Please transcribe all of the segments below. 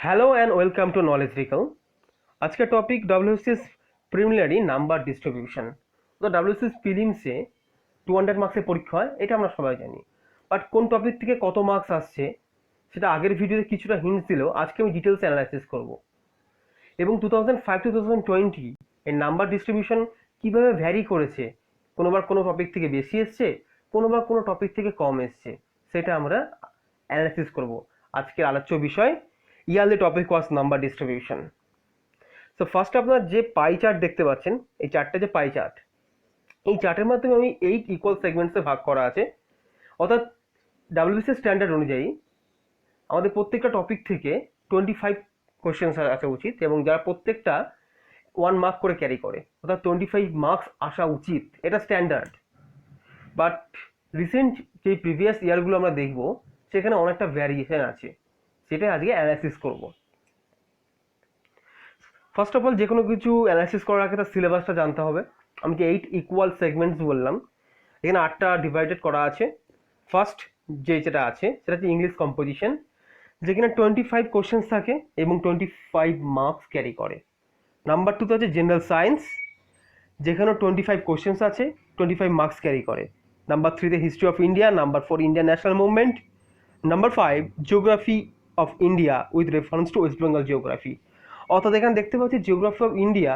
Hello and welcome to Knowledge Recall. আজকের topic WCS preliminary number distribution. তো WCS প্রিলিমসে 200 মার্কসের পরীক্ষা হয়, এটা আমরা সবাই জানি। বাট কোন টপিক থেকে কত মার্কস আসছে সেটা আগের ভিডিওতে কিছুটা হিন্টস দিলেও আজকে আমি ডিটেলস অ্যানালাইসিস করব। এবং 2005 টু 2020 এর নাম্বার ডিস্ট্রিবিউশন কীভাবে ভ্যারি করেছে, কোনোবার কোনো টপিক থেকে বেশি এসছে, কোনোবার কোনো টপিক থেকে কম এসছে, সেটা আমরা অ্যানালাইসিস করব। আজকের আলোচ্য বিষয় ইয়ারলি টপিক ওয়াজ নাম্বার ডিস্ট্রিবিউশন। সো ফার্স্ট আপনারা যে পাই চার্ট দেখতে পাচ্ছেন, এই চার্টটা যে পাই চার্ট, এই চার্টের মাধ্যমে আমি 8 ইকুয়াল সেগমেন্টসে ভাগ করা আছে। অর্থাৎ ডাব্লিউবিসিএস স্ট্যান্ডার্ড অনুযায়ী আমাদের প্রত্যেকটা টপিক থেকে 25 কোয়েশ্চেন্স আসা উচিত, এবং যারা প্রত্যেকটা 1 মার্ক করে ক্যারি করে, অর্থাৎ 25 মার্কস আসা উচিত, এটা স্ট্যান্ডার্ড। বাট রিসেন্ট যে প্রিভিয়াস ইয়ারগুলো আমরা দেখব সেখানে অনেকটা ভ্যারিয়েশন আছে, সেটাই আজকে অ্যানালাইসিস করব। ফার্স্ট অফ অল যে কোনো কিছু অ্যানালাইসিস করার আগে তার সিলেবাসটা জানতে হবে। আমি যে 8 ইকুয়াল সেগমেন্টস বললাম, এখানে 8টা ডিভাইডেড করা আছে। ফার্স্ট যেটা আছে সেটা হচ্ছে ইংলিশ কম্পোজিশন, যেখানে 25 কোশ্চেন্স থাকে এবং 25 মার্কস ক্যারি করে। নাম্বার 2তে আছে জেনারেল সায়েন্স, যেখানেও 25 কোশ্চেন্স আছে, 25 মার্কস ক্যারি করে। নাম্বার 3তে history of India, number 4 Indian national movement, number 5 geography of India with reference to West Bengal geography. অর্থাৎ এখানে দেখতে পাচ্ছি জিওগ্রাফি অফ ইন্ডিয়া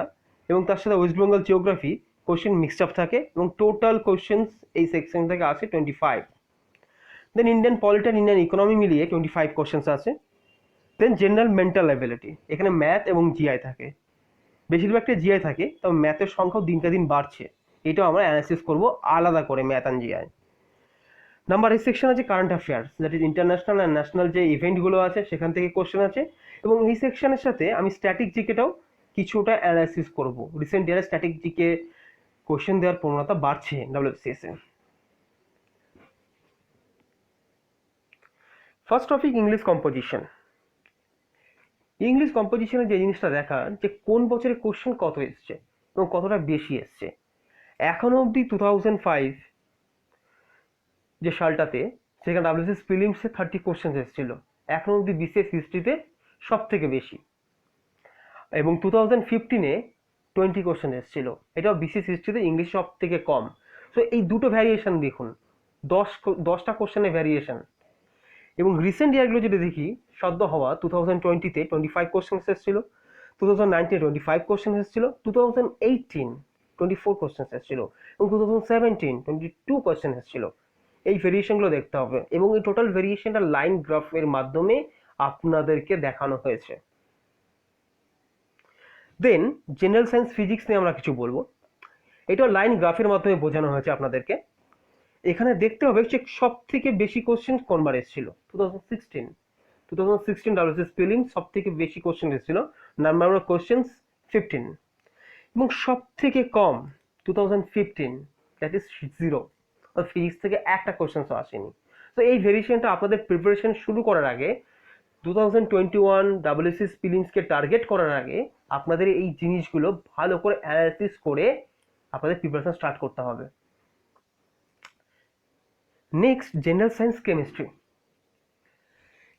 এবং তার সাথে West Bengal geography question mixed up থাকে, এবং টোটাল কোশ্চেন্স এই সেকশন থেকে আসে 25। Then Indian polity and Indian economy মিলিয়ে 25 কোশ্চেন্স আছে। দেন জেনারেল মেন্টাল অ্যাবিলিটি, এখানে ম্যাথ এবং জিআই থাকে, বেশিরভাগটা জিআই থাকে, তবে ম্যাথের সংখ্যাও দিনকে দিন বাড়ছে, এটাও আমরা অ্যানালাইসিস করবো আলাদা করে, ম্যাথ অ্যান্ড জিআই। নাম্বার এই সেকশন আছে current affairs, that is international and national যে ইভেন্টগুলো আছে সেখান থেকে কোশ্চেন আছে, এবং এই সেকশনের সাথে আমি স্ট্যাটিক জিকেটাও কিছুটা অ্যানালাইসিস করব। রিসেন্ট ইয়ারে স্ট্যাটিক জিকে কোশ্চেন দেওয়ার প্রবণতা বাড়ছে ডব্লিউবিসিএস এ। First topic English composition. English কম্পোজিশনের যে জিনিসটা দেখা, যে কোন বছরে কোশ্চেন কত এসছে এবং কতটা বেশি এসছে। এখনো অবধি 2005 যে সালটাতে, সেখানে ডাব্লিউবিসিএস প্রিলিমসে 30 কোশ্চেন এসেছিল, এখনো অবধি বিসিএস হিস্ট্রিতে সব থেকে বেশি। এবং 2015-এ 20 কোশ্চেন এসেছিল, এটাও বিসিএস হিস্ট্রিতে ইংলিশ সব থেকে কম। সো এই দুটো ভ্যারিয়েশন দেখুন, 10টা কোশ্চেনের ভ্যারিয়েশন। এবং রিসেন্ট ইয়ারগুলো যদি দেখি, সদ্য হওয়া 2020-তে 25 কোশ্চেন এসেছিল, 2019-এ 25 কোশ্চেন এসেছিল, 2018 24 কোশ্চেন এসেছিল, এবং 2017 22 কোশ্চেন এসেছিল। এই ভেরিয়েশনগুলো দেখতে হবে, এবং এই টোটাল ভেরিয়েশনটা লাইন গ্রাফের মাধ্যমে আপনাদেরকে দেখানো হয়েছে। দেন জেনারেল সায়েন্স ফিজিক্স নিয়ে আমরা কিছু বলবো, এটা লাইন গ্রাফের মাধ্যমে বোঝানো হয়েছে আপনাদেরকে। এখানে দেখতে হবে যে সব থেকে বেশি কোশ্চেন কোনবার এসেছিল। 2016 ডাব্লিউবিসিএস প্রিলিমস সব থেকে বেশি কোশ্চেন এসেছিল, নাম্বার অফ কোশ্চেন্স 15, এবং সব থেকে কম 2015, দ্যাট ইজ 0। ফিজিক্স থেকে একটা কোশ্চেন্সও আসেনি। তো এই ভেরিয়েশনটা আপনাদের প্রিপারেশন শুরু করার আগে, 2021 ডাব্লিউবিসিএস প্রিলিমসকে টার্গেট করার আগে আপনাদের এই জিনিসগুলো ভালো করে অ্যানালাইসিস করে আপনাদের প্রিপারেশন স্টার্ট করতে হবে। Next general science chemistry.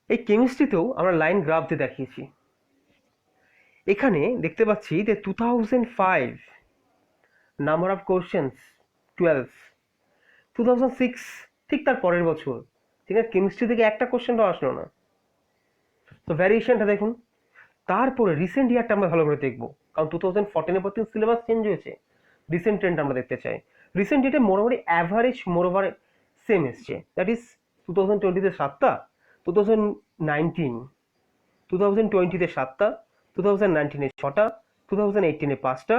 এই কেমিস্ট্রিতেও আমরা লাইন গ্রাফ দিয়ে দেখিয়েছি। এখানে দেখতে পাচ্ছি যে 2005 নাম্বার অফ কোশ্চেন্স 12, 2006 ঠিক তার পরের বছর, ঠিক আছে, কেমিস্ট্রি থেকে একটা কোশ্চেনটাও আসলো না। তো ভ্যারিয়েশনটা দেখুন। তারপরে রিসেন্ট ইয়ারটা আমরা ভালো করে দেখবো, কারণ 2014-এর পর থেকে সিলেবাস চেঞ্জ হয়েছে। রিসেন্ট ট্রেন্ড আমরা দেখতে চাই। রিসেন্ট ইয়ারে মোটামুটি অ্যাভারেজ মোরওভার সেম এসছে, দ্যাট ইজ 2020-তে 7টা, 2019 2020-তে 7টা, 2019-এ 6টা, 2018-এ 5টা,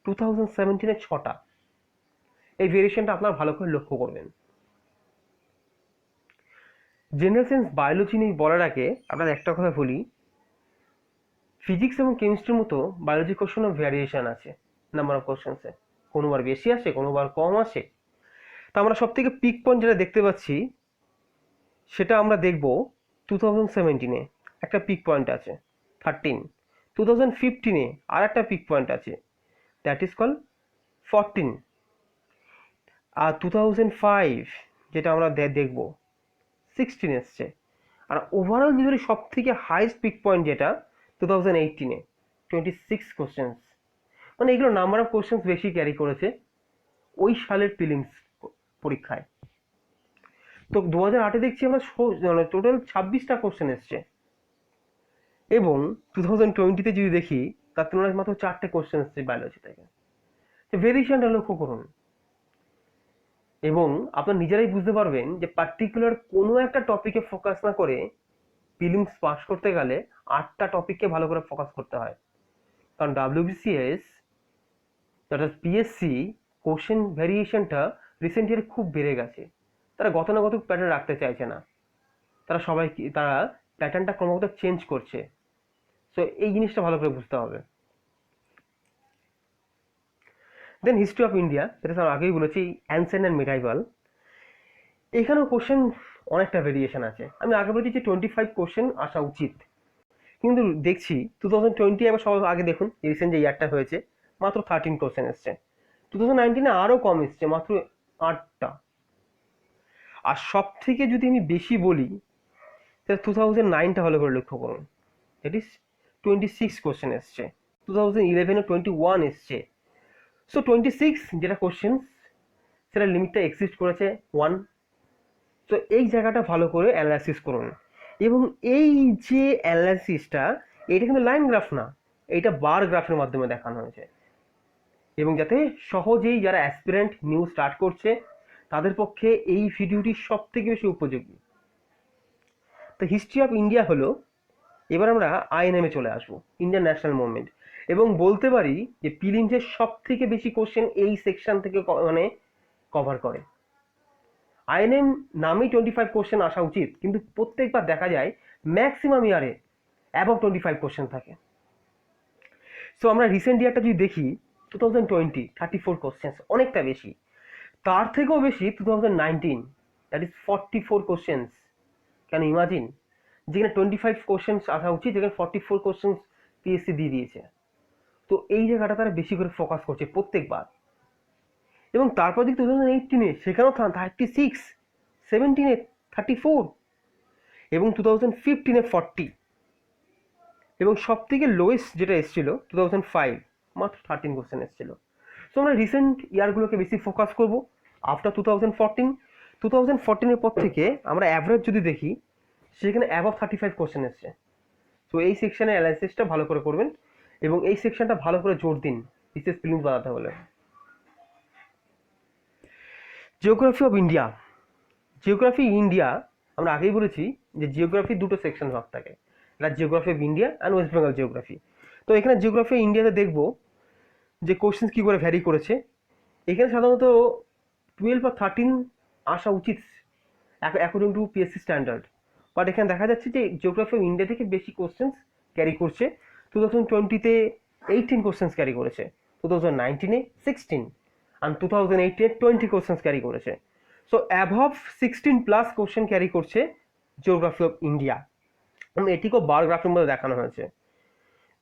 2017-এ 6টা। এই ভেরিয়েশনটা আপনারা ভালো করে লক্ষ্য করবেন। জেনারেল সায়েন্স বায়োলজি নিয়ে বলার আগে আপনার একটা কথা বলি, ফিজিক্স এবং কেমিস্ট্রির মতো বায়োলজি কোশ্চেনও ভ্যারিয়েশন আছে নাম্বার অফ কোশ্চেন্সে, কোনোবার বেশি আসে, কোনোবার কম আসে। তা আমরা সব থেকে পিক পয়েন্ট যেটা দেখতে পাচ্ছি সেটা আমরা দেখব 2017-এ একটা পিক পয়েন্ট আছে 13, 2015-এ আর একটা পিক পয়েন্ট আছে, দ্যাট ইজ কল 14, আর 2005 যেটা আমরা দেখব 16 এসছে, আর ওভারঅল যদি সব থেকে হাইস্ট পিক পয়েন্ট যেটা 2018-এ 26 কোশ্চেন্স, মানে এগুলো নাম্বার অফ কোশ্চেন্স বেশি ক্যারি করেছে ওই সালের প্রিলিমস পরীক্ষায়। তো 2008-এ দেখছি আমরা টোটাল 26টা কোশ্চেন এসছে, এবং 2020-তে যদি দেখি তার তুলনায় মাত্র 4টে কোশ্চেন এসছে বায়োলজি থেকে। ভেরিয়েশনটা লক্ষ্য করুন, এবং আপনারা নিজেরাই বুঝতে পারবেন যে পার্টিকুলার কোনো একটা টপিকে ফোকাস না করে প্রিলিমস পাস করতে গেলে 8টা টপিককে ভালো করে ফোকাস করতে হয়। কারণ WBCS অর্থাৎ পিএসসি কোশ্চেন ভেরিয়েশনটা রিসেন্ট ইয়ারে খুব বেড়ে গেছে। তারা গতানুগতিক প্যাটার্ন রাখতে চাইছে না, তারা প্যাটার্নটা ক্রমাগত চেঞ্জ করছে। সো এই জিনিসটা ভালো করে বুঝতে হবে। দেন হিস্ট্রি অফ ইন্ডিয়া, যেটা আমি আগেই বলেছি, অ্যানসেন্ট অ্যান্ড মিডাইভাল, এখানেও কোশ্চেন অনেকটা ভেরিয়েশন আছে। আমি আগে বলেছি যে 25 কোশ্চেন আসা উচিত, কিন্তু দেখছি 2020 এবার সবাই আগে দেখুন রিসেন্ট যে ইয়ারটা হয়েছে মাত্র 13 কোশ্চেন এসছে। 2019-এ আরও কম এসছে, মাত্র 8টা। আর সব থেকে যদি আমি বেশি বলি তাহলে 2009টা ভালো করে লক্ষ্য করুন, দ্যাট ইজ 26 কোশ্চেন এসছে। 2011-এ 21 এসছে। সো 26 যেটা কোশ্চেন সেটা লিমিটটা এক্সিস্ট করেছে 1। তো এই জায়গাটা ভালো করে অ্যানালাইসিস করুন, এবং এই যে অ্যানালাইসিসটা এটা কিন্তু লাইন গ্রাফ না, এটা বার গ্রাফের মাধ্যমে দেখানো হয়েছে, এবং যাতে সহজেই যারা অ্যাসপিরেন্ট নিউ স্টার্ট করছে তাদের পক্ষে এই ভিডিওটি সব থেকে বেশি উপযোগী। তো হিস্ট্রি অফ ইন্ডিয়া হলো, এবার আমরা আইএনএমে চলে আসবো, ইন্ডিয়ান ন্যাশনাল মুভমেন্ট, এবং বলতে পারি যে প্রিলিমসের সব থেকে বেশি কোশ্চেন এই সেকশন থেকে মানে কভার করে। আইএনএম নামেই 25 কোশ্চেন আসা উচিত, কিন্তু প্রত্যেকবার দেখা যায় ম্যাক্সিমাম ইয়ারে অ্যাবভ 25 কোশ্চেন থাকে। সো আমরা রিসেন্ট ইয়ারটা যদি দেখি 2020 34 কোশ্চেন্স, অনেকটা বেশি। তার থেকেও বেশি 2019, that is 44 questions. Can imagine, যেখানে 25 কোশ্চেন্স আসা উচিত, যেখানে 44 কোশ্চেন্স পিএসসি দিয়ে দিয়েছে। তো এই জায়গাটা তারা বেশি করে ফোকাস করছে প্রত্যেকবার। এবং তারপর দিকে 2018-এ সেখানেও 36, 17-এ 34, এবং 2015-এ 40, এবং সব থেকে লোয়েস্ট যেটা এসেছিল 2005, মাত্র 13 কোশ্চেন এসেছিল। সো আমরা রিসেন্ট ইয়ারগুলোকে বেশি ফোকাস করব। আফটার 2014-এর পর থেকে আমরা অ্যাভারেজ যদি দেখি সেখানে অ্যাবভ 35 কোশ্চেন এসছে। সো এই সেকশনের অ্যানালাইসিসটা ভালো করে করবেন, এবং এই সেকশনটা ভালো করে জোর দিন বিশেষ প্রিলিমস বানাতে হলে। Geography of India, geography India আমরা আগেই বলেছি যে জিওগ্রাফি দুটো সেকশন ভাগ থাকে, এটা geography of India and West Bengal geography. তো এখানে জিওগ্রাফি ইন্ডিয়াতে দেখবো যে কোশ্চেন কী করে ভ্যারি করেছে। এখানে সাধারণত 12 বা 13 আসা উচিত according to PSC standard, but এখানে দেখা যাচ্ছে যে জিওগ্রাফি অফ ইন্ডিয়া থেকে বেশি কোশ্চেন্স ক্যারি করছে। 2020-তে 18 কোশ্চেন্স ক্যারি করেছে, 2019-এ 16, আর 2018-এ 20 কোশ্চেন্স ক্যারি করেছে। সো অ্যাবভ 16+ কোশ্চেন ক্যারি করছে জিওগ্রাফি অফ ইন্ডিয়া, এবং এটিকেও বার গ্রাফের মধ্যে দেখানো হয়েছে।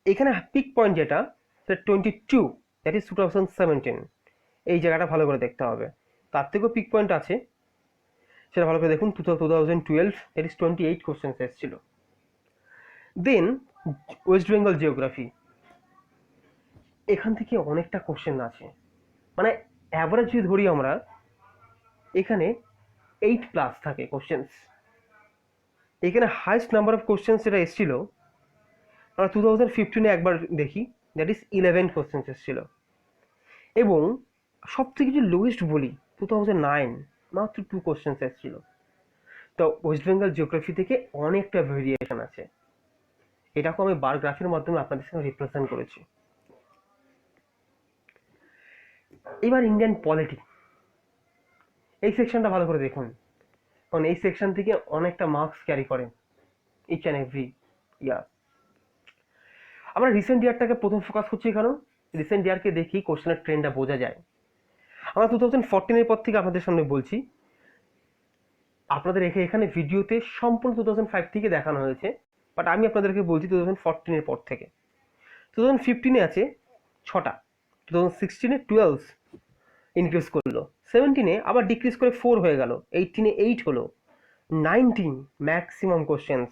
এখানে পিক পয়েন্ট যেটা সেটা 22, দ্যাট ইজ 2017। এই জায়গাটা ভালো করে দেখতে হবে। তার থেকেও পিক পয়েন্ট আছে, সেটা ভালো করে দেখুন। 2012, দ্যাট ইজ 28 কোশ্চেন্স এসেছিল। দেন ওয়েস্ট বেঙ্গল জিওগ্রাফি, এখান থেকে অনেকটা কোশ্চেন আছে, মানে অ্যাভারেজ যদি ধরি আমরা এখানে 8+ থাকে কোশ্চেন্স। এখানে হাইস্ট নাম্বার অফ কোশ্চেন্স যেটা এসেছিল আমরা 2015-এ একবার দেখি, দ্যাট ইজ 11 কোশ্চেন্স এসেছিল। এবং সব থেকে যে লোয়েস্ট বলি 2009, মাত্র 2 কোশ্চেন্স এসেছিল। তো ওয়েস্ট বেঙ্গল জিওগ্রাফি থেকে অনেকটা ভেরিয়েশন আছে, এটাকেও আমি বার গ্রাফের মাধ্যমে আপনাদের সঙ্গে রিপ্রেজেন্ট করেছি। এবার ইন্ডিয়ান পলিটি, এই সেকশনটা ভালো করে দেখুন, কারণ এই সেকশন থেকে অনেকটা মার্কস ক্যারি করে ইচ অ্যান্ড এভরি ইয়ার। আমরা রিসেন্ট ইয়ারটাকে প্রথম ফোকাস করছি, কারণ রিসেন্ট ইয়ারকে দেখি কোশ্চেনের ট্রেন্ডটা বোঝা যায়। আমরা 2014-এর পর থেকে আপনাদের সামনে বলছি, আপনাদের এখানে ভিডিওতে সম্পূর্ণ 2005 থেকে দেখানো হয়েছে, বাট আমি আপনাদেরকে বলছি 2014-এর পর থেকে। 2015-এ আছে 6টা, 2016-এ 12 ইনক্রিজ করলো, 17-এ আবার ডিক্রিজ করে 4 হয়ে গেল, 18-এ 8 হলো, 19 ম্যাক্সিমাম কোশ্চেন্স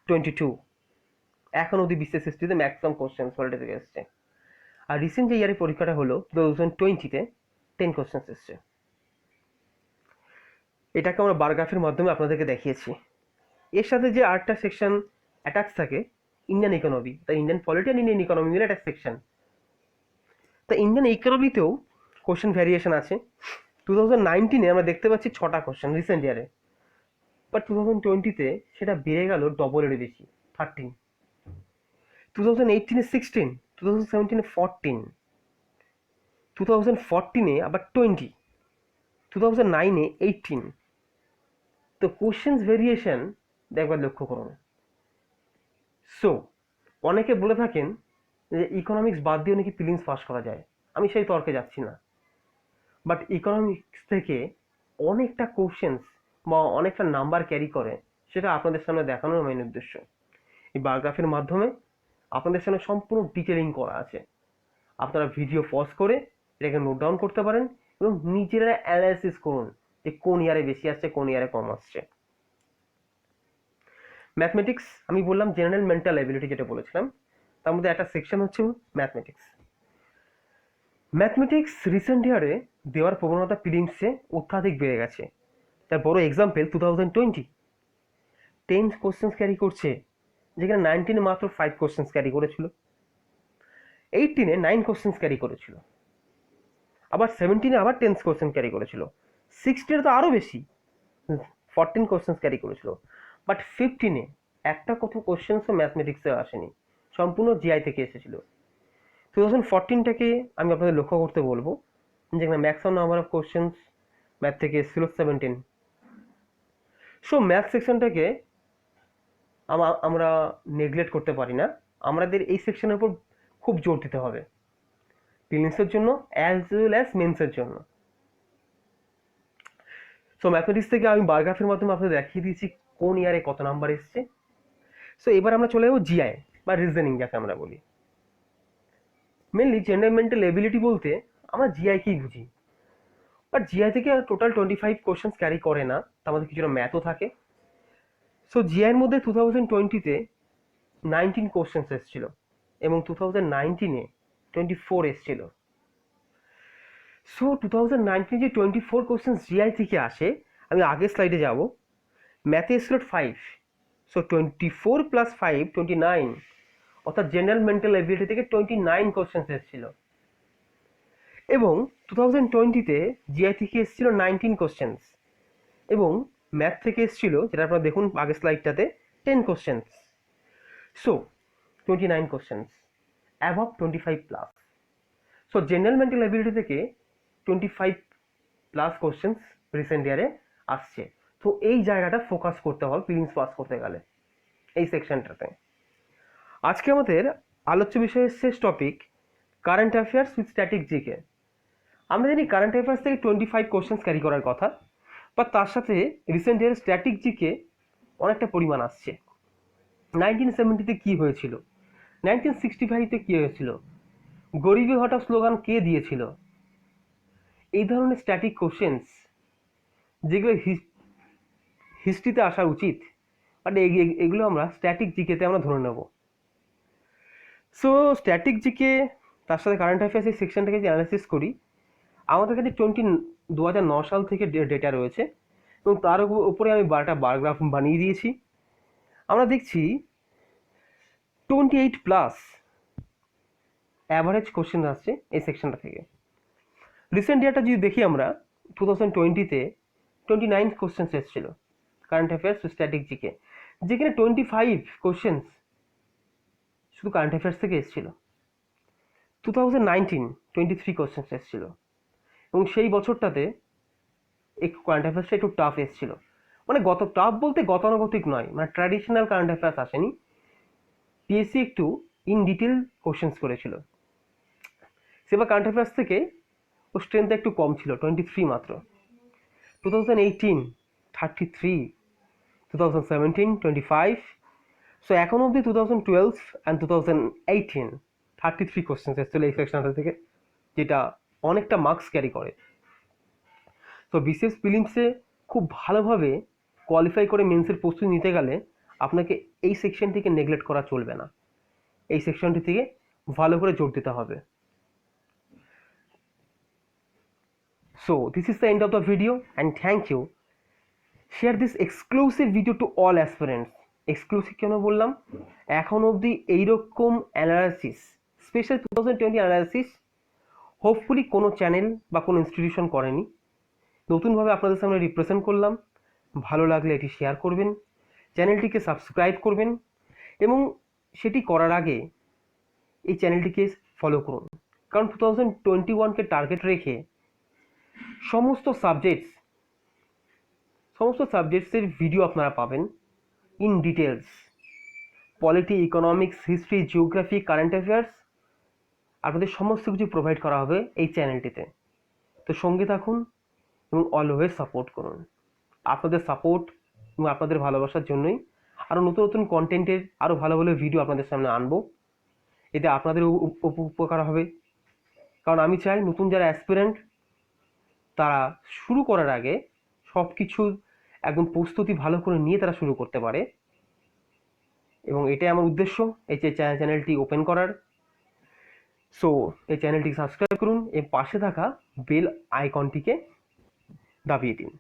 22 এখন অবধি বিশেষ হিস্ট্রিতে ম্যাক্সিমাম কোশ্চেন্স পলিটি থেকে এসছে। আর রিসেন্ট যে ইয়ারের পরীক্ষাটা হলো 2020-তে 10 কোশ্চেন্স এসছে। এটাকে আমরা বার গ্রাফের মাধ্যমে আপনাদেরকে দেখিয়েছি। এর সাথে যে আরেকটা সেকশন অ্যাটাচ থাকে ইন্ডিয়ান ইকোনমি, তা ইন্ডিয়ান পলিটি আর ইন্ডিয়ান ইকোনমি মিলে একটা সেকশন। তা ইন্ডিয়ান ইকোনমিতেও কোশ্চেন ভ্যারিয়েশন আছে। 2019-এ আমরা দেখতে পাচ্ছি 6টা কোশ্চেন রিসেন্ট ইয়ারে, বাট 2020-তে সেটা বেড়ে গেল ডবলের বেশি, 13। 2018-এ 16, 2017-এ 14, 2014-এ আবার 20, 2009-এ 18। তো কোশ্চেন্স ভেরিয়েশন একবার লক্ষ্য করুন। সো অনেকে বলে থাকেন যে ইকোনমিক্স বাদ দিয়ে নাকি প্রিলিমস পাস করা যায়, আমি সেই তর্কে যাচ্ছি না। বাট ইকোনমিক্স থেকে অনেকটা কোশ্চেন্স বা অনেকটা নাম্বার ক্যারি করে, সেটা আপনাদের সামনে দেখানোর মেইন উদ্দেশ্য। এই বারগ্রাফের মাধ্যমে আপনাদের সামনে সম্পূর্ণ ডিটেলিং করা আছে। আপনারা ভিডিও পজ করে এটাকে নোট ডাউন করতে পারেন এবং নিজেরা অ্যানালাইসিস করুন যে কোন ইয়ারে বেশি আসছে, কোন ইয়ারে কম আসছে। ম্যাথমেটিক্স আমি বললাম জেনারেল মেন্টাল এবিলিটি যেটা বলেছিলাম, তার মধ্যে একটা সেকশন হচ্ছে ম্যাথমেটিক্স। ম্যাথমেটিক্স রিসেন্ট ইয়ারে দেওয়ার প্রবণতা প্রিলিমসে অত্যাধিক বেড়ে গেছে। তার বড় এক্সাম্পল 2020 10 কোশ্চেন্স ক্যারি করছে, যেখানে 19-এ মাত্র 5 কোশ্চেন্স ক্যারি করেছিল, 18-এ 9 কোশ্চেন্স ক্যারি করেছিল, আবার 17-এ আবার 10 কোশ্চেন ক্যারি করেছিল, 16-এ তো আরও বেশি 14 কোশ্চেন্স ক্যারি করেছিল। বাট 15-এ একটা কত কোশ্চেন্সও ম্যাথমেটিক্সে আসেনি, সম্পূর্ণ জিআই থেকে এসেছিল। 2014-টাকে আমি আপনাদের লক্ষ্য করতে বলবো, যেখানে maximum number of questions math থেকে এসেছিল 17। সো ম্যাথ সেকশনটাকে আমরা নেগলেক্ট করতে পারি না, আমাদের এই সেকশনের উপর খুব জোর দিতে হবে, প্রিলিমসের জন্য অ্যাজ ওয়েল অ্যাজ মেন্সের জন্য। সো ম্যাথমেটিক্স থেকে আমি বার গ্রাফের মাধ্যমে আপনাদের দেখিয়ে দিয়েছি কোন ইয়ারে কত নাম্বার এসছে। সো এবার আমরা চলে যাবো জিআই বা রিজনিং, যাকে আমরা বলি। মেনলি জেনারেল মেন্টাল এবিলিটি বলতে আমরা জিআইকেই বুঝি, বাট জিআই থেকে টোটাল 25 কোশ্চেন্স ক্যারি করে না, তার মধ্যে কিছুটা ম্যাথও থাকে। সো জিআইয়ের মধ্যে 2020-তে 19 কোশ্চেন্স এসেছিল এবং 2019-এ 24 এসেছিল। সো 2019 যে 24 কোশ্চেন্স জিআই থেকে আসে, আমি আগের স্লাইডে যাব, ম্যাথে এসেছিল 5, সো 24 প্লাস 5 29, অর্থাৎ জেনারেল মেন্টাল এবিলিটি থেকে 29 কোশ্চেন্স এসেছিল। এবং 2020-তে জিআই থেকে এসেছিল 19 কোশ্চেন্স এবং ম্যাথ থেকে এসেছিল, যেটা আপনারা দেখুন আগের স্লাইডটাতে, 10 questions. So 29 questions above 25 plus. So general mental ability থেকে 25 প্লাস কোশ্চেন্স রিসেন্ট ইয়ারে আসছে। তো এই জায়গাটা ফোকাস করতে হবে প্রিলিমস পাস করতে গেলে এই সেকশনটাতে। আজকে আমাদের আলোচ্য বিষয়ের শেষ topic current affairs with static GK. আমরা জানি কারেন্ট অ্যাফেয়ার্স থেকে 25 কোশ্চেন্স ক্যারি করার কথা, বা তার সাথে রিসেন্ট ইয়ারে স্ট্যাটিক জিকে অনেকটা পরিমাণ আসছে। 1970-তে কী হয়েছিল, 1965-তে কী হয়েছিল, গরিবি হঠাৎ স্লোগান কে দিয়েছিল, এই ধরনের স্ট্যাটিক কোশ্চেন্স যেগুলো হিস্ট্রিতে আসা উচিত, বাট এগুলো আমরা স্ট্যাটিক জিকেতে আমরা ধরে নেব। সো স্ট্যাটিক জিকে তার সাথে কারেন্ট অ্যাফেয়ার্স এই সেকশনটাকে যদি অ্যানালাইসিস করি, আমাদের কাছে 2009 সাল থেকে ডেটা রয়েছে এবং তার উপরে আমি বার গ্রাফ বানিয়ে দিয়েছি। আমরা দেখছি 28 প্লাস অ্যাভারেজ কোশ্চেন আসছে এই সেকশনটা থেকে। রিসেন্ট ইয়ারটা যদি দেখি আমরা, 2020-তে 29 কোশ্চেন্স এসেছিল কারেন্ট অ্যাফেয়ার্স স্ট্যাটিক জিকে, যেখানে 25 কোশ্চেন্স শুধু কারেন্ট অ্যাফেয়ার্স থেকে এসেছিল। 2019 23 কোশ্চেন্স এসেছিল এবং সেই বছরটাতে এই কারেন্ট অ্যাফেয়ার্সটা একটু টাফ এসেছিল, মানে টাফ বলতে গতানুগতিক নয়, মানে ট্র্যাডিশনাল কারেন্ট অ্যাফেয়ার্স আসেনি, পিএসসি একটু ইন ডিটেল কোশ্চেন্স করেছিল। সেবার কারেন্ট অ্যাফেয়ার্স থেকে ও স্ট্রেংথ একটু কম ছিল, 23 মাত্র। 2018 33, 2017 25, সো এখন অবধি 2012 অ্যান্ড 2018 33 কোশ্চেন্স এসেছিল এই সেকশনটা থেকে, যেটা অনেকটা মার্কস ক্যারি করে। তো বিসিএস প্রিলিমসে খুব ভালোভাবে কোয়ালিফাই করে মেন্সের প্রস্তুতি নিতে গেলে আপনাকে এই সেকশনটিকে নেগলেক্ট করা চলবে না, এই সেকশনটি থেকে ভালো করে জোর দিতে হবে। So this is the end of the video and thank you. Share this exclusive video to all aspirants. Exclusive কেন বললাম, এখন অবধি এইরকম অ্যানালাইসিস, স্পেশাল 2020 অ্যানালাইসিস হোপফুলি কোনো চ্যানেল বা কোনো ইনস্টিটিউশন করেনি। নতুনভাবে আপনাদের সামনে রিপ্রেজেন্ট করলাম। ভালো লাগলে এটি শেয়ার করবেন, চ্যানেলটিকে সাবস্ক্রাইব করবেন এবং সেটি করার আগে এই চ্যানেলটিকে ফলো করুন, কারণ 2021কে টার্গেট রেখে সমস্ত সাবজেক্টসের ভিডিও আপনারা পাবেন in details. Polity, economics, history, geography, current affairs আপনাদের সমস্ত কিছু প্রোভাইড করা হবে এই চ্যানেলটিতে। তো সঙ্গে থাকুন এবং অলওয়েজ সাপোর্ট করুন। আপনাদের সাপোর্ট এবং আপনাদের ভালোবাসার জন্যই আরও নতুন নতুন কন্টেন্টের আরও ভালো ভালো ভিডিও আপনাদের সামনে আনবো। এতে আপনাদের উপকার হবে, কারণ আমি চাই নতুন যারা অ্যাসপিরেন্ট তারা শুরু করার আগে সব কিছু একদম প্রস্তুতি ভালো করে নিয়ে তারা শুরু করতে পারে, এবং এটাই আমার উদ্দেশ্য এই যে চ্যানেলটি ওপেন করার। সো এই চ্যানেলটি সাবস্ক্রাইব করুন এবং পাশে থাকা বেল আইকনটিকে দাবিয়ে দিন।